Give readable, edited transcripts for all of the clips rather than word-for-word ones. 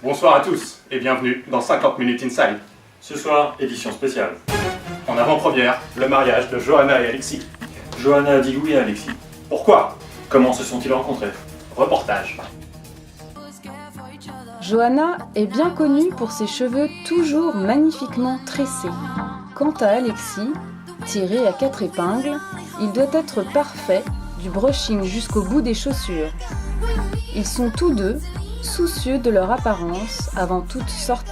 Bonsoir à tous et bienvenue dans 50 Minutes Inside. Ce soir, édition spéciale. En avant-première, le mariage de Johanna et Alexis. Johanna a dit oui à Alexis. Pourquoi? Comment se sont-ils rencontrés? Reportage. Johanna est bien connue pour ses cheveux toujours magnifiquement tressés. Quant à Alexis, tiré à 4 épingles, il doit être parfait, du brushing jusqu'au bout des chaussures. Ils sont tous deux soucieux de leur apparence avant toute sortie.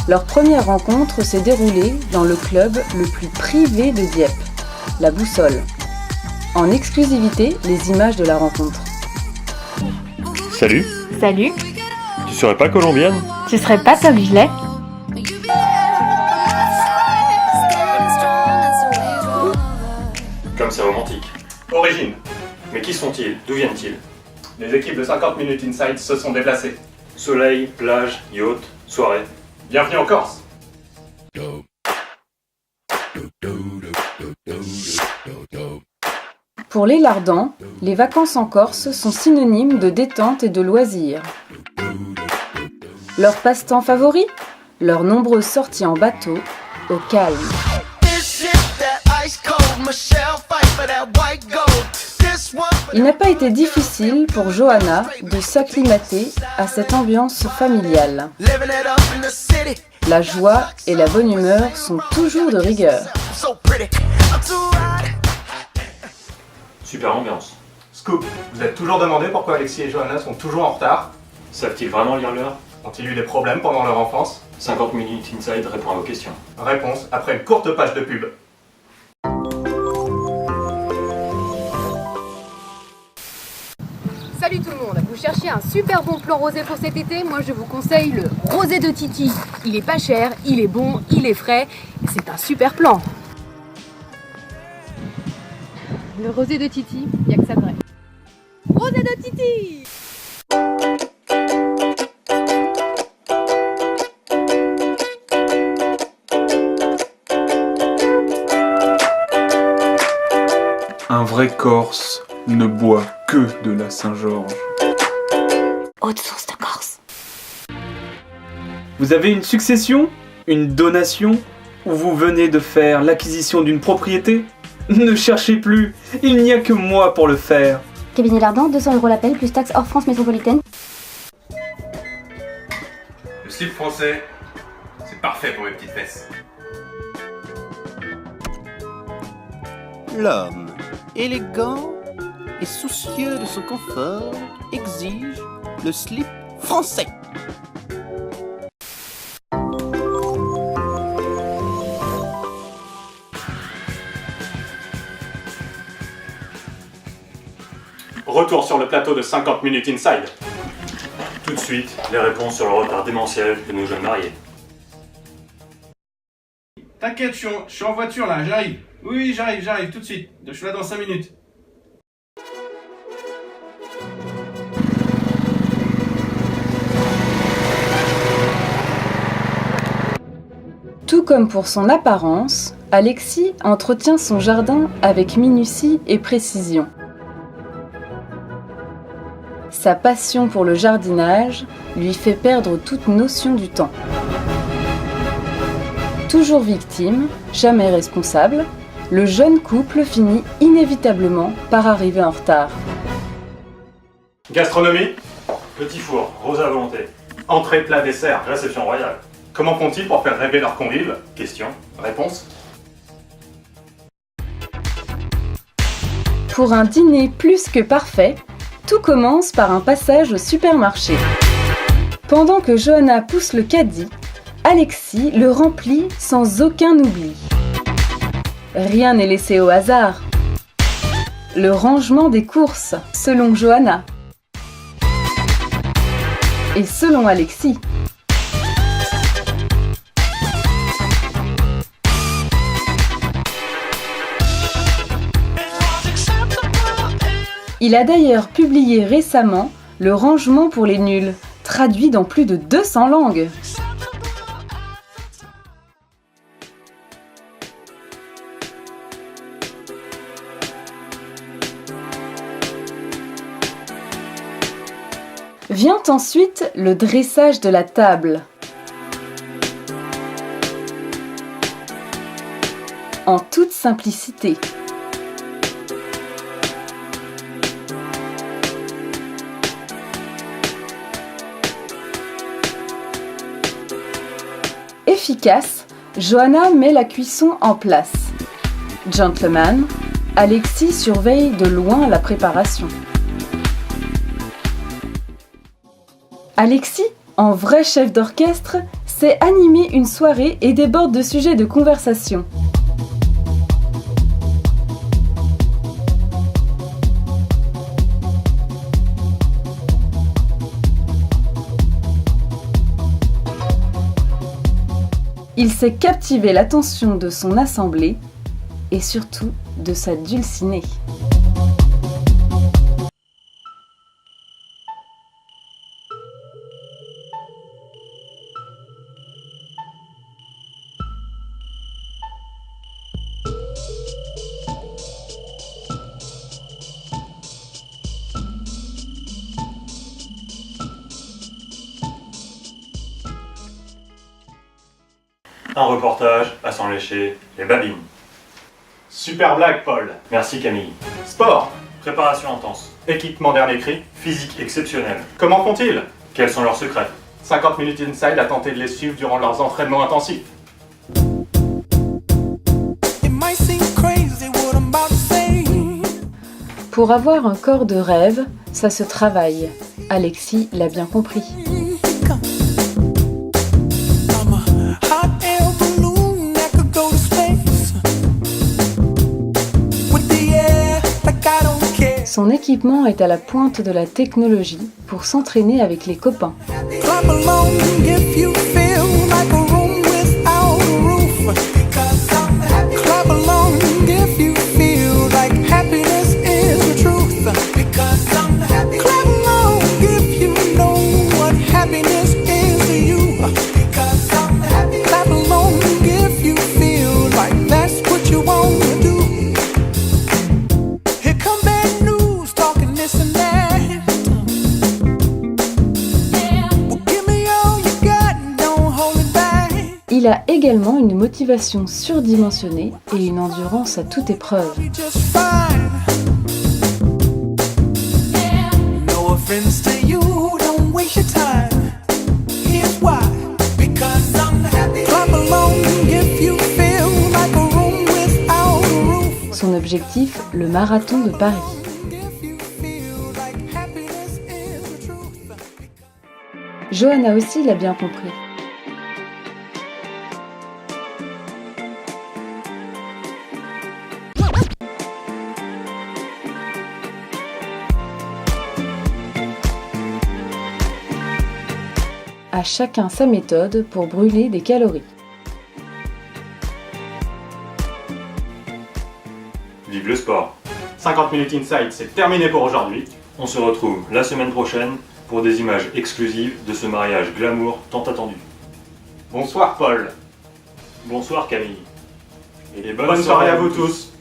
Leur première rencontre s'est déroulée dans le club le plus privé de Dieppe, la Boussole. En exclusivité, les images de la rencontre. Salut. Salut, Tu serais pas colombienne? tu serais pas Tom Gilet? Comme c'est romantique. Origine. Mais qui sont-ils? D'où viennent-ils? Les équipes de 50 Minutes Inside se sont déplacées. Soleil, plage, yacht, soirée. Bienvenue en Corse. Pour les Lardans, les vacances en Corse sont synonymes de détente et de loisirs. Leur passe-temps favori? Leurs nombreuses sorties en bateau, au calme. Il n'a pas été difficile pour Johanna de s'acclimater à cette ambiance familiale. La joie et la bonne humeur sont toujours de rigueur. Super ambiance. Scoop, vous êtes toujours demandé pourquoi Alexis et Johanna sont toujours en retard? Savent-ils vraiment lire l'heure? Ont-ils eu des problèmes pendant leur enfance? 50 minutes inside répond à vos questions. Réponse après une courte page de pub. Salut tout le monde, vous cherchez un super bon plan rosé pour cet été? Moi je vous conseille le rosé de Titi. Il est pas cher, il est bon, il est frais, et c'est un super plan. Le rosé de Titi, il n'y a que ça de vrai. Rosé de Titi! Un vrai Corse ne boit que de la Saint-Georges. Haute source de Corse. Vous avez une succession, une donation, ou vous venez de faire l'acquisition d'une propriété? Ne cherchez plus, il n'y a que moi pour le faire. Cabinet Lardant, 200 € l'appel, plus taxe hors France métropolitaine. Le slip français, c'est parfait pour mes petites fesses. L'homme, élégant et soucieux de son confort, exige le slip français. Retour sur le plateau de 50 Minutes Inside. Tout de suite, les réponses sur le retard démentiel de nos jeunes mariés. T'inquiète, je suis en voiture là, j'arrive. Oui, j'arrive tout de suite. Je suis là dans 5 minutes. Tout comme pour son apparence, Alexis entretient son jardin avec minutie et précision. Sa passion pour le jardinage lui fait perdre toute notion du temps. Toujours victime, jamais responsable, le jeune couple finit inévitablement par arriver en retard. Gastronomie? Petit four, rose à volonté. Entrée, plat, dessert. Réception royale. Comment font-ils pour faire rêver leurs convives? Question. Réponse. Pour un dîner plus que parfait, tout commence par un passage au supermarché. Pendant que Johanna pousse le caddie, Alexis le remplit sans aucun oubli. Rien n'est laissé au hasard. Le rangement des courses, selon Johanna. Et selon Alexis. Il a d'ailleurs publié récemment Le rangement pour les nuls, traduit dans plus de 200 langues. Vient ensuite le dressage de la table. En toute simplicité. Efficace, Johanna met la cuisson en place. Gentleman, Alexis surveille de loin la préparation. Alexis, en vrai chef d'orchestre, sait animer une soirée et déborde de sujets de conversation. Il sait captiver l'attention de son assemblée et surtout de sa dulcinée. Un reportage à s'en lécher les babines. Super blague, Paul. Merci Camille. Sport. Préparation intense. Équipement dernier cri. Physique exceptionnelle. Comment font-ils? Quels sont leurs secrets? 50 minutes inside à tenter de les suivre durant leurs entraînements intensifs. Pour avoir un corps de rêve, ça se travaille. Alexis l'a bien compris. Son équipement est à la pointe de la technologie pour s'entraîner avec les copains. Il a également une motivation surdimensionnée et une endurance à toute épreuve. Son objectif, le marathon de Paris. Johanna aussi l'a bien compris. À chacun sa méthode pour brûler des calories. Vive le sport. 50 minutes inside, c'est terminé pour aujourd'hui. On se retrouve la semaine prochaine pour des images exclusives de ce mariage glamour tant attendu. Bonsoir, Paul. Bonsoir Camille. Et Bonne soirée à vous tous.